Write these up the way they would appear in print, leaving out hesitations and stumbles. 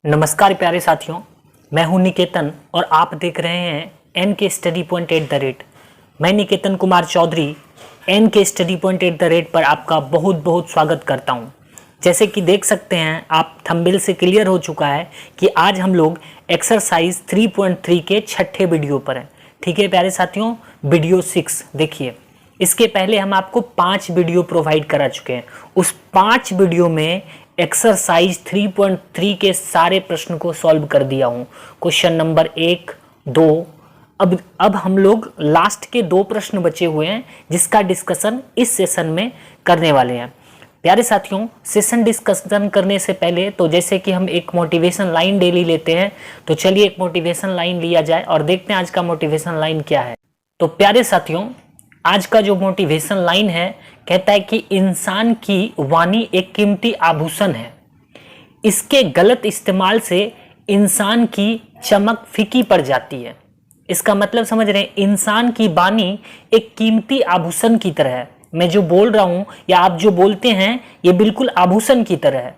नमस्कार प्यारे साथियों, मैं हूं निकेतन और आप देख रहे हैं एन के स्टडी पॉइंट @ मैं निकेतन कुमार चौधरी एन के स्टडी पॉइंट @ पर आपका बहुत बहुत स्वागत करता हूं। जैसे कि देख सकते हैं आप थंबनेल से क्लियर हो चुका है कि आज हम लोग एक्सरसाइज 3.3 के छठे वीडियो पर हैं। ठीक है प्यारे साथियों, वीडियो 6 देखिए। इसके पहले हम आपको 5 वीडियो प्रोवाइड करा चुके हैं। उस 5 वीडियो में एक्सरसाइज 3.3 के सारे प्रश्न को सॉल्व कर दिया हूं। Question number 1, 2। अब हम लोग लास्ट के 2 प्रश्न बचे हुए हैं जिसका डिस्कशन इस सेशन में करने वाले हैं। प्यारे साथियों, सेशन डिस्कशन करने से पहले तो जैसे कि हम एक मोटिवेशन लाइन डेली लेते हैं, तो चलिए एक मोटिवेशन लाइन लिया जाए और देखते हैं आज का मोटिवेशन लाइन क्या है। तो प्यारे साथियों, आज का जो मोटिवेशन लाइन है कहता है कि इंसान की वाणी एक कीमती आभूषण है। इसके गलत इस्तेमाल से इंसान की चमक फीकी पड़ जाती है। इसका मतलब समझ रहे हैं, इंसान की वाणी एक कीमती आभूषण की तरह है। मैं जो बोल रहा हूं या आप जो बोलते हैं ये बिल्कुल आभूषण की तरह है।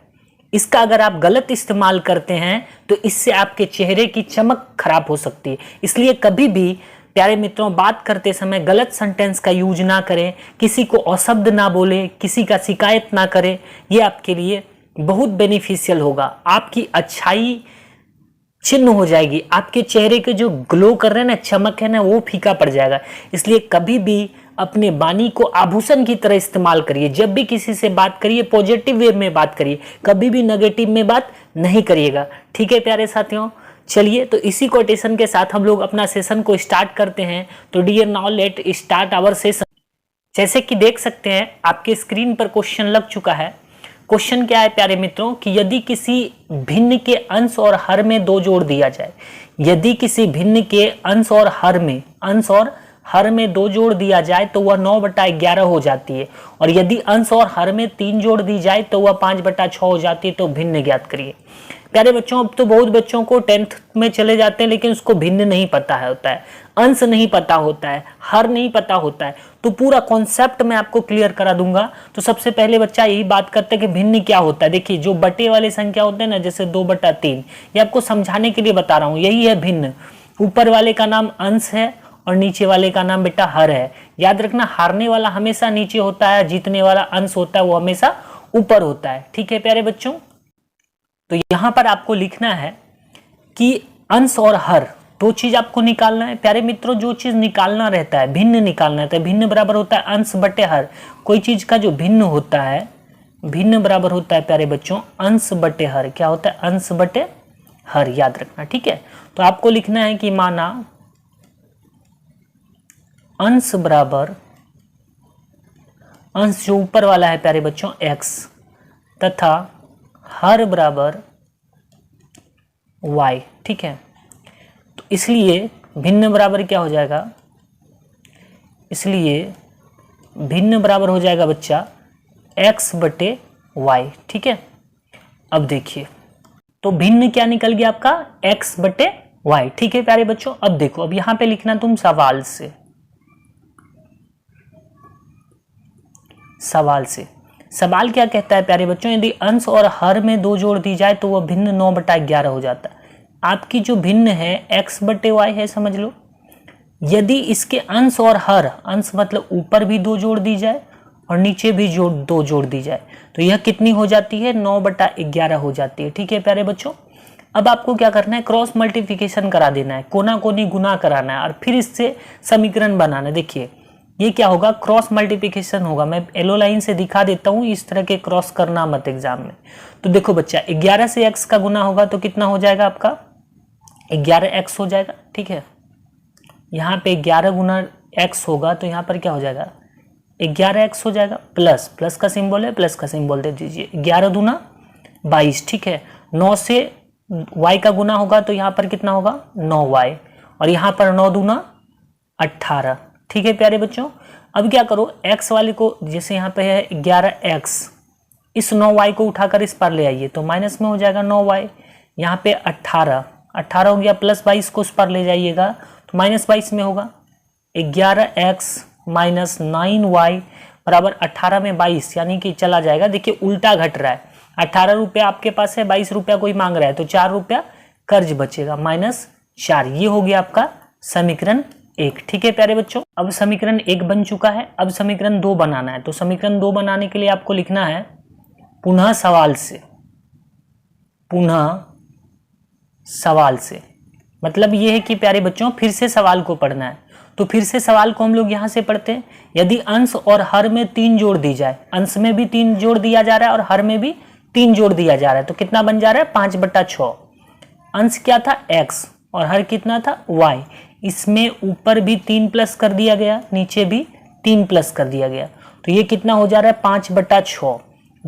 इसका अगर आप गलत इस्तेमाल करते हैं तो इससे आपके चेहरे की चमक खराब हो सकती है। इसलिए कभी भी प्यारे मित्रों, बात करते समय गलत सेंटेंस का यूज ना करें, किसी को अशब्द ना बोले, किसी का शिकायत ना करें। ये आपके लिए बहुत बेनिफिशियल होगा। आपकी अच्छाई चिन्ह हो जाएगी, आपके चेहरे के जो ग्लो कर रहे हैं ना, चमक है ना, वो फीका पड़ जाएगा। इसलिए कभी भी अपने वाणी को आभूषण की तरह इस्तेमाल करिए। जब भी किसी से बात करिए पॉजिटिव वे में बात करिए, कभी भी नेगेटिव में बात नहीं करिएगा। ठीक है प्यारे साथियों, चलिए तो इसी कोटेशन के साथ हम लोग अपना सेशन को स्टार्ट करते हैं। तो dear now let start our session. जैसे कि देख सकते हैं आपके स्क्रीन पर क्वेश्चन लग चुका है। क्वेश्चन क्या है प्यारे मित्रों कि यदि किसी भिन्न के अंश और हर में 2 जोड़ दिया जाए, यदि किसी भिन्न के अंश और हर में 2 जोड़ दिया जाए तो वह 9/11 हो जाती है। और यदि अंश और हर में 3 जोड़ दी जाए तो वह 5/6 हो जाती है। तो भिन्न ज्ञात करिए। प्यारे बच्चों, अब तो बहुत बच्चों को 10th में चले जाते हैं लेकिन उसको भिन्न नहीं पता होता है, अंश नहीं पता होता है, हर नहीं पता होता है। तो पूरा कॉन्सेप्ट मैं आपको क्लियर करा दूंगा। तो सबसे पहले बच्चा यही बात करते हैं कि भिन्न क्या होता है। देखिए, जो बटे वाले संख्या होते हैं ना, जैसे 2/3, ये आपको समझाने के लिए बता रहा हूँ। यही है भिन्न। ऊपर वाले का नाम अंश है और नीचे वाले का नाम बेटा हर है। याद रखना, हारने वाला हमेशा नीचे होता है, जीतने वाला अंश होता है वो हमेशा ऊपर होता है। ठीक है प्यारे बच्चों, तो यहां पर आपको लिखना है कि अंश और हर 2 चीज आपको निकालना है। प्यारे मित्रों, जो चीज निकालना रहता है, भिन्न निकालना रहता है। भिन्न बराबर होता है अंश बटे हर। कोई चीज का जो भिन्न होता है, भिन्न बराबर होता है प्यारे बच्चों अंश बटे हर। क्या होता है? अंश बटे हर। याद रखना, ठीक है। तो आपको लिखना है कि माना अंश बराबर, अंश जो ऊपर वाला है प्यारे बच्चों x, तथा हर बराबर y। ठीक है, तो इसलिए भिन्न बराबर क्या हो जाएगा? इसलिए भिन्न बराबर हो जाएगा बच्चा x बटे y। ठीक है, अब देखिए, तो भिन्न क्या निकल गया आपका? x बटे y। ठीक है प्यारे बच्चों, अब देखो, अब यहां पे लिखना तुम सवाल से, सवाल से। सवाल क्या कहता है प्यारे बच्चों? यदि अंश और हर में 2 जोड़ दी जाए तो वह भिन्न 9/11 हो जाता है। आपकी जो भिन्न है x बटे y है, समझ लो। यदि इसके अंश और हर, अंश मतलब ऊपर भी 2 जोड़ दी जाए और नीचे भी 2 जोड़ दी जाए तो यह कितनी हो जाती है? 9/11 हो जाती है। ठीक है प्यारे बच्चों, अब आपको क्या करना है? क्रॉस मल्टीप्लिकेशन करा देना है, कोना कोनी गुना कराना है और फिर इससे समीकरण बनाना है। देखिए ये क्या होगा? क्रॉस मल्टीप्लिकेशन होगा। मैं येलो लाइन से दिखा देता हूं, इस तरह के क्रॉस करना मत एग्जाम में। तो देखो बच्चा, 11 से x का गुना होगा तो कितना हो जाएगा आपका? 11x हो जाएगा। ठीक है, यहाँ पे 11 गुना x होगा तो यहाँ पर क्या हो जाएगा? 11x हो जाएगा। प्लस, प्लस का सिंबल है, प्लस का सिंबल दे दीजिए। 11 दूना 22। ठीक है, 9 से y का गुना होगा तो यहाँ पर कितना होगा? 9y। और यहाँ पर 9 दूना 18। ठीक है प्यारे बच्चों, अब क्या करो? x वाले को, जैसे यहाँ पे है 11x, इस 9y को उठाकर इस पर ले आइए तो माइनस में हो जाएगा 9y। यहाँ पे 18 हो गया, प्लस 22 को उस पर ले जाइएगा तो -22 में होगा। 11x माइनस 9y बराबर 18 में 22, यानी कि चला जाएगा। देखिए उल्टा घट रहा है। 18 रुपया आपके पास है, 22 रुपया कोई मांग रहा है, तो 4 रुपया कर्ज बचेगा, -4। ये हो गया आपका समीकरण 1। ठीक है प्यारे बच्चों, अब समीकरण 1 बन चुका है। अब समीकरण 2 बनाना है। तो समीकरण 2 बनाने के लिए आपको लिखना है पुनः सवाल से, पुनः सवाल से मतलब ये है कि प्यारे बच्चों फिर से सवाल को पढ़ना है। तो फिर से सवाल को हम लोग यहां से पढ़ते हैं। यदि अंश और हर में 3 जोड़ दी जाए, अंश में भी 3 जोड़ दिया जा रहा है और हर में भी 3 जोड़ दिया जा रहा है, तो कितना बन जा रहा है 5/6। अंश क्या था x और हर कितना था y। इसमें ऊपर भी 3 प्लस कर दिया गया, नीचे भी 3 प्लस कर दिया गया, तो ये कितना हो जा रहा है 5/6।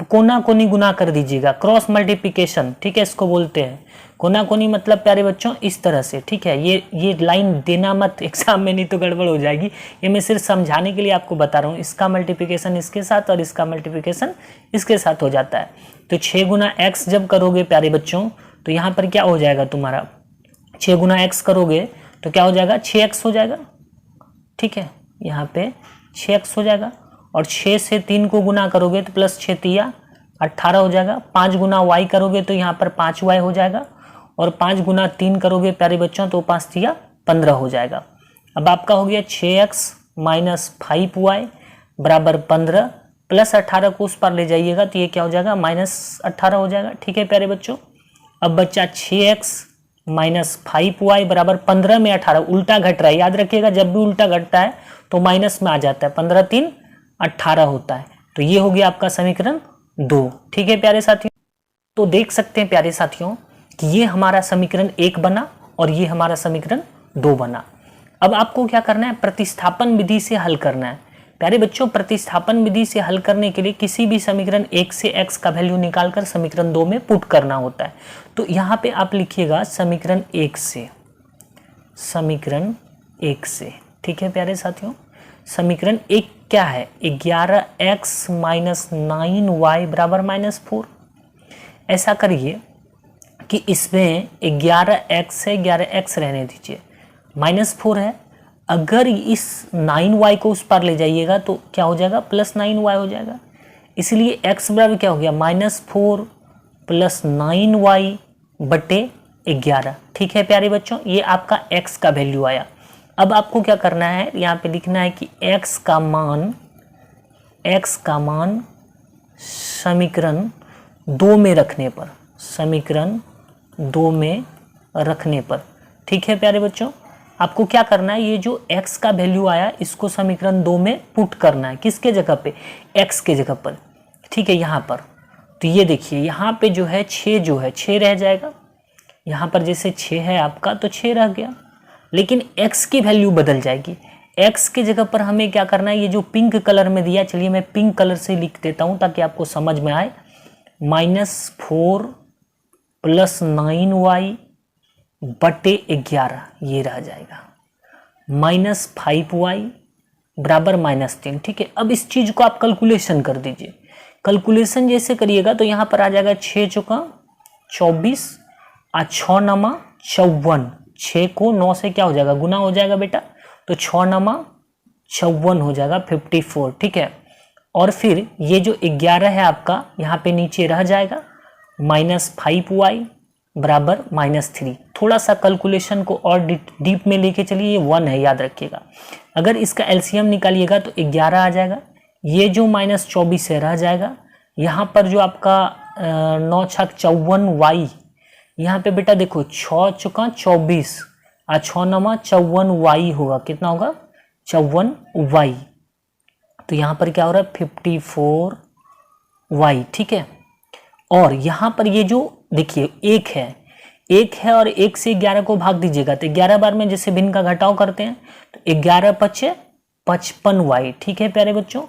कोना कोनी गुना कर दीजिएगा, क्रॉस मल्टीप्लिकेशन, ठीक है, इसको बोलते हैं। कोना कोनी मतलब प्यारे बच्चों इस तरह से, ठीक है। ये लाइन देना मत एग्जाम में, नहीं तो गड़बड़ हो जाएगी। ये मैं सिर्फ समझाने के लिए आपको बता रहा हूँ। इसका मल्टीप्लिकेशन इसके साथ और इसका मल्टीप्लिकेशन इसके साथ हो जाता है। तो 6 गुना x जब करोगे प्यारे बच्चों, तो यहाँ पर क्या हो जाएगा तुम्हारा, 6 गुना x करोगे तो क्या हो जाएगा 6x हो जाएगा, ठीक है। यहाँ पे 6x हो जाएगा और 6 से 3 को गुना करोगे तो +6 × 18 हो जाएगा। 5 गुना y करोगे तो यहाँ पर 5y हो जाएगा और 5 गुना 3 करोगे प्यारे बच्चों तो 5 × 15 हो जाएगा। अब आपका हो गया 6x - 5y बराबर 15 प्लस 18 को उस पर ले जाइएगा तो ये क्या हो जाएगा -18 हो जाएगा। ठीक है प्यारे बच्चों, अब बच्चा 6x - 5y बराबर 15 में 18 उल्टा घट रहा है। याद रखिएगा जब भी उल्टा घटता है तो माइनस में आ जाता है, 15 × 3 = 18 होता है। तो ये हो गया आपका समीकरण 2। ठीक है प्यारे साथियों, तो देख सकते हैं प्यारे साथियों कि ये हमारा समीकरण 1 बना और ये हमारा समीकरण 2 बना। अब आपको क्या करना है, प्रतिस्थापन विधि से हल करना है। प्यारे बच्चों, प्रतिस्थापन विधि से हल करने के लिए किसी भी समीकरण 1 से x का वैल्यू निकालकर समीकरण 2 में पुट करना होता है। तो यहाँ पे आप लिखिएगा समीकरण 1 से, समीकरण 1 से। ठीक है प्यारे साथियों, समीकरण 1 क्या है, 11x - 9y बराबर -4। ऐसा करिए कि इसमें 11x है, 11x रहने दीजिए, -4 है। अगर इस 9y को उस पर ले जाइएगा तो क्या हो जाएगा +9y हो जाएगा। इसलिए x बराबर क्या हो गया -4 + 9y बटे 11। ठीक है प्यारे बच्चों, ये आपका x का वैल्यू आया। अब आपको क्या करना है, यहाँ पे लिखना है कि x का मान समीकरण 2 में रखने पर, समीकरण 2 में रखने पर। ठीक है प्यारे बच्चों, आपको क्या करना है, ये जो x का वैल्यू आया इसको समीकरण 2 में पुट करना है। किसके जगह पे, x के जगह पर। ठीक है, यहाँ पर तो ये देखिए यहाँ पे जो है 6 रह जाएगा। यहाँ पर जैसे 6 है आपका तो 6 रह गया, लेकिन x की वैल्यू बदल जाएगी। x के जगह पर हमें क्या करना है, ये जो पिंक कलर में दिया, चलिए मैं पिंक कलर से लिख देता हूँ ताकि आपको समझ में आए। -4 + 9y बटे 11 ये रह जाएगा, -5y बराबर -3। ठीक है, अब इस चीज को आप कैलकुलेशन कर दीजिए। कैलकुलेशन जैसे करिएगा तो यहाँ पर आ जाएगा 6 × 24 और 6 × 54। 6 को 9 से क्या हो जाएगा, गुना हो जाएगा बेटा, तो 6 × 54 हो जाएगा 54। ठीक है, और फिर ये जो 11 है आपका यहाँ पे नीचे रह जाएगा, -5y बराबर -3। थोड़ा सा कैलकुलेशन को और डीप में लेके चलिए, ये 1 है याद रखिएगा। अगर इसका एलसीएम निकालिएगा तो 11 आ जाएगा, ये जो -24 है रह जाएगा। यहाँ पर जो आपका 9 × 6 = 54y, यहाँ पे बेटा देखो 6 × 24 और 6 × 54y होगा, कितना होगा 54y। तो यहाँ पर क्या हो रहा है 54y। ठीक है, और यहाँ पर ये जो देखिए 1 है और 1 से 11 को भाग दीजिएगा तो 11 बार में जैसे भिन्न का घटाव करते हैं तो 11 × 5 = 55y। ठीक है प्यारे बच्चों,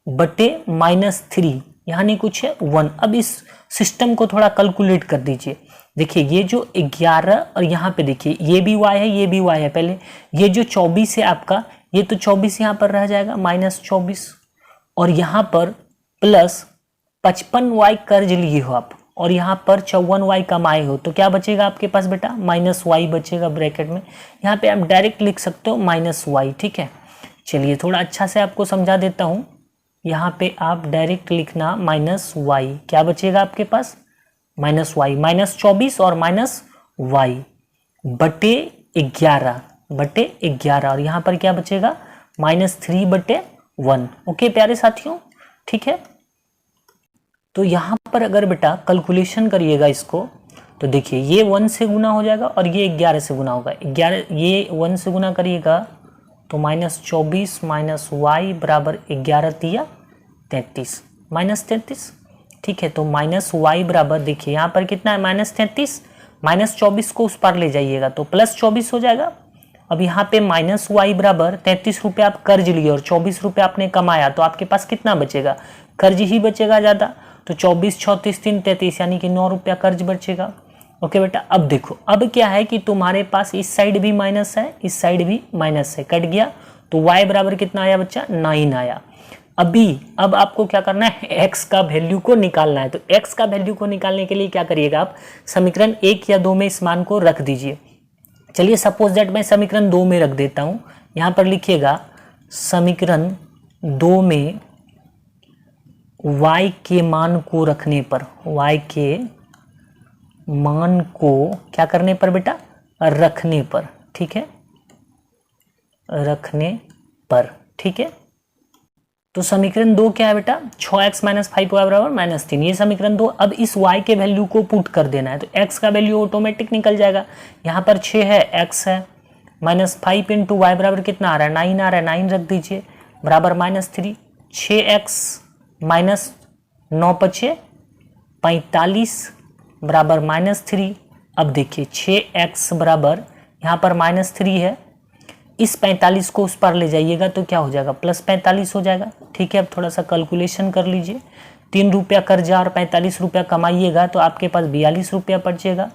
बटे -3, यहाँ नहीं कुछ है 1। अब इस सिस्टम को थोड़ा कैलकुलेट कर दीजिए। देखिए ये जो 11 और यहाँ पे देखिए ये भी y है, ये भी y है। पहले ये जो 24 है आपका, ये तो 24 यहाँ पर रह जाएगा -24, और यहाँ पर +55y कर्ज लिए हो आप और यहाँ पर 54y कमाए हो, तो क्या बचेगा आपके पास बेटा -y बचेगा ब्रैकेट में। यहाँ पे आप डायरेक्ट लिख सकते हो -y। ठीक है, चलिए थोड़ा अच्छा से आपको समझा देता हूँ। यहाँ पे आप डायरेक्ट लिखना माइनस वाई, क्या बचेगा आपके पास माइनस वाई, -24 और माइनस वाई बटे 11 और यहाँ पर क्या बचेगा -3/1। ओके प्यारे साथियों, ठीक है। तो यहाँ पर अगर बेटा कैलकुलेशन करिएगा इसको तो देखिए ये 1 से गुना हो जाएगा और ये 11 से गुना होगा। 11 ये 1 से गुना करिएगा तो -24 माइनस वाई बराबर 11 तिया 33 -33। ठीक है, तो माइनस वाई बराबर देखिए यहाँ पर कितना है -33, -24 को उस पार ले जाइएगा तो +24 हो जाएगा। अब यहाँ पे माइनस वाई बराबर 33 रुपये आप कर्ज लिए और 24 रुपये आपने कमाया तो आपके पास कितना बचेगा, कर्ज ही बचेगा ज़्यादा। तो 24 34 3 33 यानी कि 9 रुपया कर्ज बचेगा। ओके बेटा, अब देखो अब क्या है कि तुम्हारे पास इस साइड भी माइनस है, इस साइड भी माइनस है, कट गया तो y बराबर कितना आया बच्चा 9 आया। अब आपको क्या करना है, x का वैल्यू को निकालना है। तो x का वैल्यू को निकालने के लिए क्या करिएगा आप, समीकरण 1 या 2 में इस मान को रख दीजिए। चलिए सपोज दैट मैं समीकरण 2 में रख देता हूं। यहां पर लिखिएगा समीकरण 2 में y के मान को रखने पर, y के मान को क्या करने पर बेटा, रखने पर, ठीक है, रखने पर, ठीक है। तो समीकरण 2 क्या है बेटा, 6x - 5y बराबर -3, ये समीकरण 2। अब इस y के वैल्यू को पुट कर देना है तो x का वैल्यू ऑटोमेटिक निकल जाएगा। यहाँ पर 6 है, x है, -5 × y बराबर कितना आ रहा है 9 आ रहा है, 9 रख दीजिए बराबर -3, 6x - 9 × 45 बराबर -3। अब देखिए 6x बराबर यहाँ पर -3 है, इस 45 को उस पर ले जाइएगा तो क्या हो जाएगा +45 हो जाएगा। ठीक है, अब थोड़ा सा कैलकुलेशन कर लीजिए, 3 रुपया कर्जा और 45 रुपया कमाइएगा तो आपके पास 42 रुपया बचेगा।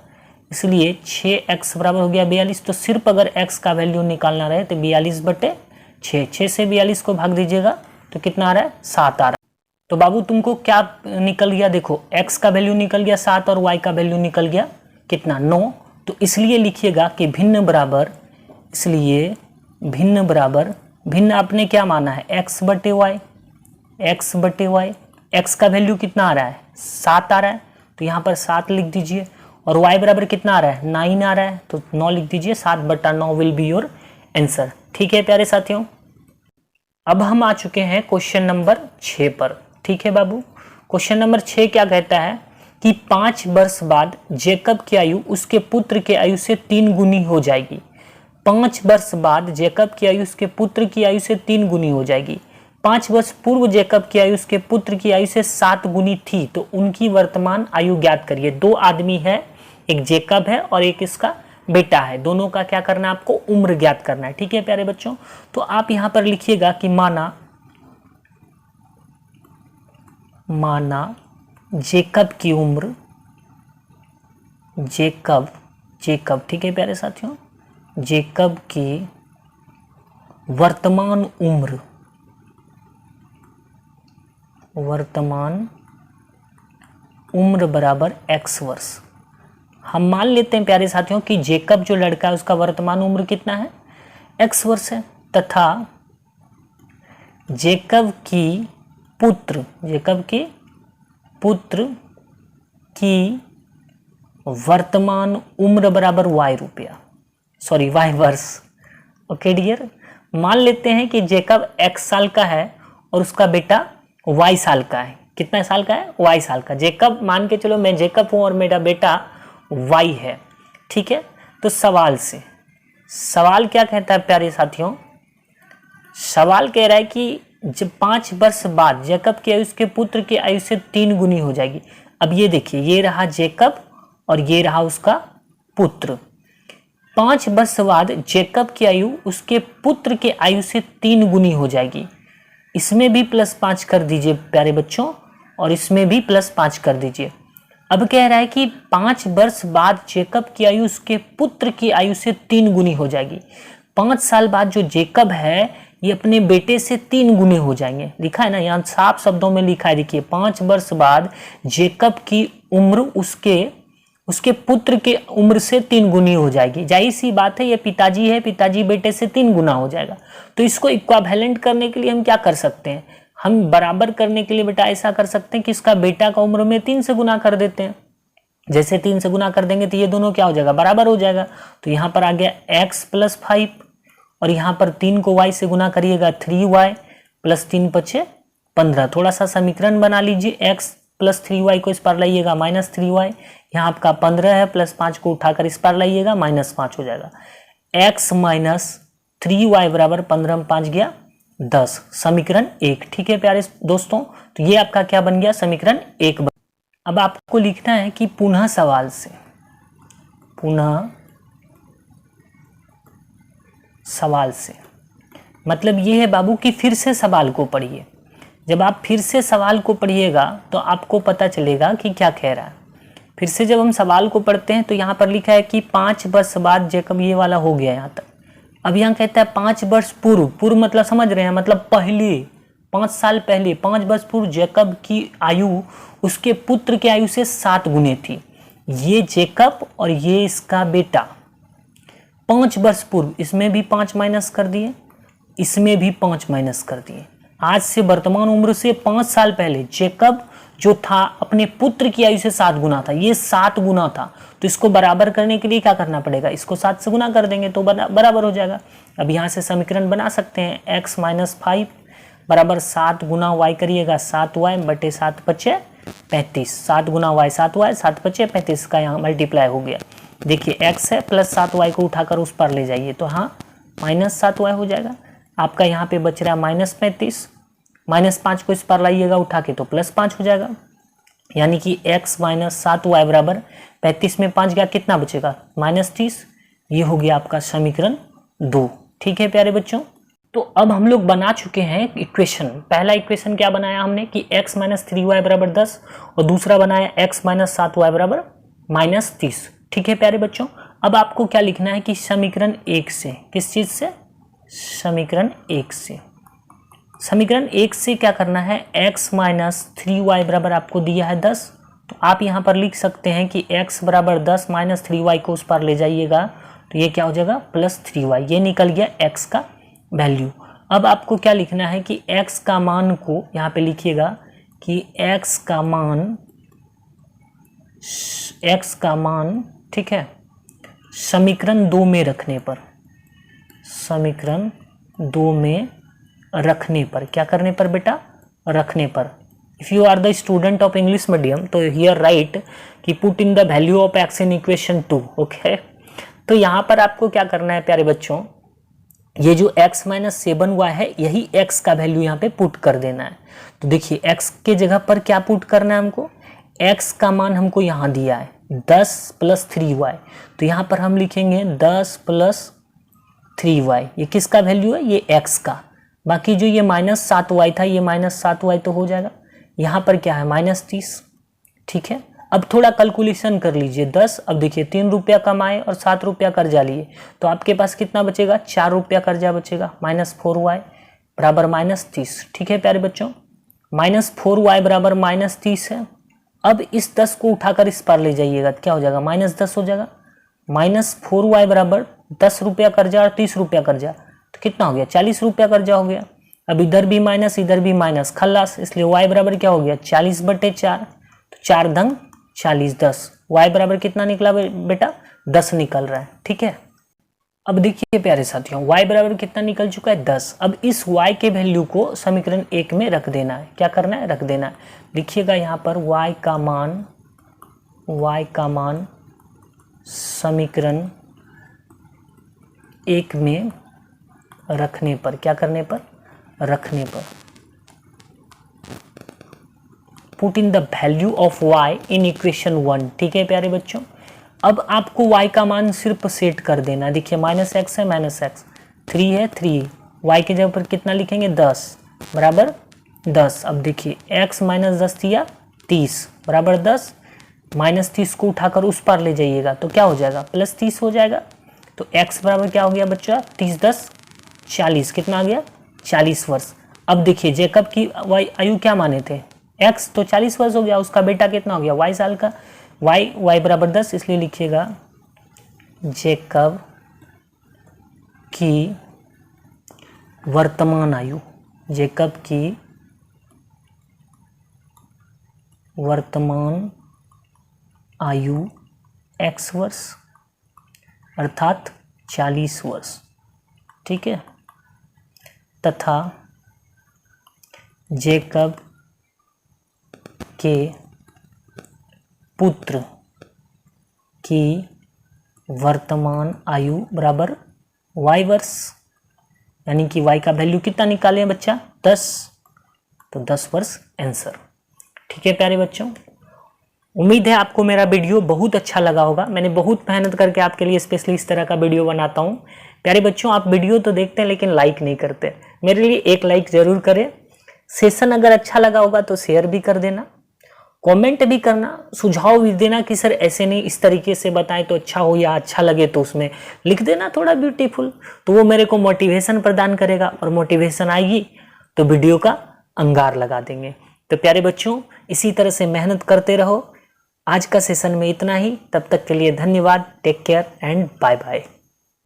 इसलिए 6x बराबर हो गया 42। तो सिर्फ अगर x का वैल्यू निकालना रहे तो 42/6, 6 से 42 को भाग दीजिएगा तो कितना आ रहा है 7 आ रहा है। तो बाबू तुमको क्या निकल गया, देखो x का वैल्यू निकल गया 7 और y का वैल्यू निकल गया कितना 9। तो इसलिए लिखिएगा कि भिन्न बराबर, इसलिए भिन्न बराबर, भिन्न आपने क्या माना है x/y, x/y, x का वैल्यू कितना आ रहा है 7 आ रहा है तो यहाँ पर 7 लिख दीजिए और y बराबर कितना आ रहा है 9 आ रहा है तो 9 लिख दीजिए, 7/9 विल बी योर आंसर। ठीक है प्यारे साथियों, अब हम आ चुके हैं क्वेश्चन नंबर 6 पर। ठीक है बाबू, क्वेश्चन नंबर 6 क्या कहता है कि 5 वर्ष बाद जेकब की आयु उसके पुत्र के आयु से 3 गुनी हो जाएगी। 5 वर्ष बाद जेकब की आयु उसके पुत्र की आयु से 3 गुनी हो जाएगी। 5 वर्ष पूर्व जेकब की आयु उसके पुत्र की आयु से 7 गुनी थी, तो उनकी वर्तमान आयु ज्ञात करिए। 2 आदमी है, एक जेकब है और एक इसका बेटा है, दोनों का क्या करना है आपको उम्र ज्ञात करना है। ठीक है प्यारे बच्चों, तो आप यहां पर लिखिएगा कि माना जेकब की उम्र, जेकब, ठीक है प्यारे साथियों, जेकब की वर्तमान उम्र बराबर x वर्ष। हम मान लेते हैं प्यारे साथियों कि जेकब जो लड़का है उसका वर्तमान उम्र कितना है x वर्ष है, तथा जेकब के पुत्र की वर्तमान उम्र बराबर y वर्ष। ओके डियर, मान लेते हैं कि जेकब x साल का है और उसका बेटा y साल का है। कितना साल का है y साल का। जेकब मान के चलो मैं जेकब हूं और मेरा बेटा y है। ठीक है, तो सवाल क्या कहता है प्यारे साथियों, सवाल कह रहा है कि जब 5 वर्ष बाद जेकब की आयु उसके पुत्र की आयु से 3 गुनी हो जाएगी। अब ये देखिए, ये रहा जेकब और ये रहा उसका पुत्र। 5 वर्ष बाद जेकब की आयु उसके पुत्र के आयु से 3 गुनी हो जाएगी। इसमें भी +5 कर दीजिए प्यारे बच्चों और इसमें भी +5 कर दीजिए। अब कह रहा है कि 5 वर्ष बाद जेकब की आयु उसके पुत्र की आयु से 3 गुनी हो जाएगी। 5 साल बाद जो जेकब है ये अपने बेटे से 3 गुने हो जाएंगे। लिखा है ना, यहाँ साफ शब्दों में लिखा है, देखिए 5 वर्ष बाद जेकब की उम्र उसके पुत्र के उम्र से 3 गुनी हो जाएगी। जाहिर सी बात है, ये पिताजी है, पिताजी बेटे से 3 गुना हो जाएगा। तो इसको इक्विवेलेंट करने के लिए हम क्या कर सकते हैं, हम बराबर करने के लिए बेटा ऐसा कर सकते हैं कि इसका बेटा का उम्र में 3 से गुना कर देते हैं। जैसे 3 से गुना कर देंगे तो ये दोनों क्या हो जाएगा, बराबर हो जाएगा। तो यहाँ पर आ गया x + 5 और यहाँ पर 3 को y से गुना करिएगा 3y + 3 × 5 = 15। थोड़ा सा समीकरण बना लीजिए, x + 3y को इस पर लाइएगा -3y, यहाँ आपका 15 है, +5 को उठाकर इस पर लाइएगा -5 हो जाएगा। x - 3y = 15 में 5 गया 10, समीकरण 1। ठीक है प्यारे दोस्तों, तो ये आपका क्या बन गया, समीकरण 1। अब आपको लिखना है कि पुनः सवाल से, पुनः सवाल से मतलब ये है बाबू कि फिर से सवाल को पढ़िए। जब आप फिर से सवाल को पढ़िएगा तो आपको पता चलेगा कि क्या कह रहा है। फिर से जब हम सवाल को पढ़ते हैं तो यहाँ पर लिखा है कि 5 वर्ष बाद जैकब, ये वाला हो गया यहाँ तक। अब यहाँ कहता है 5 वर्ष पूर्व, पूर्व मतलब समझ रहे हैं, मतलब पहले, 5 साल पहले, 5 वर्ष पूर्व जैकब की आयु उसके पुत्र की आयु से 7 गुने थी। ये जैकब और ये इसका बेटा 5 वर्ष पूर्व, इसमें भी 5 माइनस कर दिए, इसमें भी 5 माइनस कर दिए। आज से वर्तमान उम्र से 5 साल पहले जैकब जो था अपने पुत्र की आयु से 7 गुना था, ये 7 गुना था। तो इसको बराबर करने के लिए क्या करना पड़ेगा, इसको 7 से गुना कर देंगे तो बराबर हो जाएगा। अब यहाँ से समीकरण बना सकते हैं, x - 5 = 7 गुना y करिएगा 7y / 7 × 5 = 35। 7 गुना y 7y, 7 × 5 = 35 का यहाँ मल्टीप्लाई हो गया। देखिए x है, +7y को उठाकर उस पर ले जाइए तो हाँ -7y हो जाएगा। आपका यहाँ पे बच रहा है -35, -5 को इस पर लाइएगा उठा के तो +5 हो जाएगा। यानी कि x - 7y = 35 में 5 गया, कितना बचेगा, -30। ये हो गया आपका समीकरण 2। ठीक है प्यारे बच्चों, तो अब हम लोग बना चुके हैं इक्वेशन। पहला इक्वेशन क्या बनाया हमने कि x - 3y = 10 और दूसरा बनाया x - 7y = -30। ठीक है प्यारे बच्चों, अब आपको क्या लिखना है कि समीकरण 1 से, किस चीज से, समीकरण 1 से, समीकरण 1 से क्या करना है, x - 3y = आपको दिया है 10, तो आप यहाँ पर लिख सकते हैं कि x = 10 - 3y को उस पर ले जाइएगा तो ये क्या हो जाएगा, +3y। ये निकल गया x का वैल्यू। अब आपको क्या लिखना है कि x का मान को यहाँ पे लिखिएगा कि x का मान ठीक है, समीकरण 2 में रखने पर, समीकरण 2 में रखने पर, क्या करने पर बेटा, रखने पर। If you are the student of English medium तो हियर राइट कि put in the value of x in equation 2। Okay, तो यहाँ पर आपको क्या करना है प्यारे बच्चों, ये जो x - 7y है यही x का वैल्यू यहाँ पे पुट कर देना है। तो देखिए x के जगह पर क्या पुट करना है हमको, x का मान हमको यहाँ दिया है 10 + 3y, तो यहाँ पर हम लिखेंगे 10 + 3y। ये किसका वैल्यू है, ये x का। बाकी जो ये -7y था, ये -7y तो हो जाएगा। यहाँ पर क्या है, -30। ठीक है, अब थोड़ा कैलकुलेशन कर लीजिए। 10, अब देखिए 3 रुपया कमाए और 7 रुपया कर्जा लिए तो आपके पास कितना बचेगा, 4 रुपया कर्जा बचेगा। -4y = -30। ठीक है प्यारे बच्चों, -4y = -30 है। अब इस 10 को उठाकर इस पर ले जाइएगा तो क्या हो जाएगा, -10 हो जाएगा। -4y = 10 रुपया कर्जा और 30 रुपया कर्जा, तो कितना हो गया, 40 रुपया कर्जा हो गया। अब इधर भी माइनस इधर भी माइनस, खल्लास, इसलिए y बराबर क्या हो गया, 40/4, तो 4 × 40 10। y बराबर कितना निकला बेटा, 10 निकल रहा है। ठीक है, अब देखिए प्यारे साथियों, y बराबर कितना निकल चुका है, 10। अब इस y के वैल्यू को समीकरण 1 में रख देना है। क्या करना है, रख देना है। लिखिएगा यहाँ पर y का मान समीकरण 1 में रखने पर, क्या करने पर, रखने पर, put in the value of y in equation 1। ठीक है प्यारे बच्चों, अब आपको y का मान सिर्फ सेट कर देना। देखिए -x है, -x, 3 है, 3, y के जगह पर कितना लिखेंगे, 10 बराबर 10। अब देखिए x - 10 दिया 30 बराबर 10, -30 को उठाकर उस पर ले जाइएगा तो क्या हो जाएगा, +30 हो जाएगा। तो x बराबर क्या हो गया बच्चा, 30 × 10 = 40, कितना आ गया, 40 वर्ष। अब देखिए जैकब की आयु क्या माने थे, x, तो 40 वर्ष हो गया। उसका बेटा कितना हो गया, y साल का, y बराबर 10, इसलिए लिखिएगा जैकब की वर्तमान आयु, जैकब की वर्तमान आयु x वर्ष अर्थात 40 वर्ष, ठीक है, तथा जेकब के पुत्र की वर्तमान आयु बराबर y वर्ष, यानी कि y का वैल्यू कितना निकाले हैं बच्चा 10, तो 10 वर्ष आंसर। ठीक है प्यारे बच्चों, उम्मीद है आपको मेरा वीडियो बहुत अच्छा लगा होगा। मैंने बहुत मेहनत करके आपके लिए स्पेशली इस तरह का वीडियो बनाता हूँ। प्यारे बच्चों, आप वीडियो तो देखते हैं लेकिन लाइक नहीं करते, मेरे लिए एक लाइक जरूर करें। सेशन अगर अच्छा लगा होगा तो शेयर भी कर देना, कमेंट भी करना, सुझाव भी देना कि सर ऐसे नहीं इस तरीके से बताएं तो अच्छा हो, या अच्छा लगे तो उसमें लिख देना थोड़ा ब्यूटीफुल, तो वो मेरे को मोटिवेशन प्रदान करेगा, और मोटिवेशन आएगी तो वीडियो का अंगार लगा देंगे। तो प्यारे बच्चों, इसी तरह से मेहनत करते रहो। आज का सेशन में इतना ही, तब तक के लिए धन्यवाद। Take care and bye bye.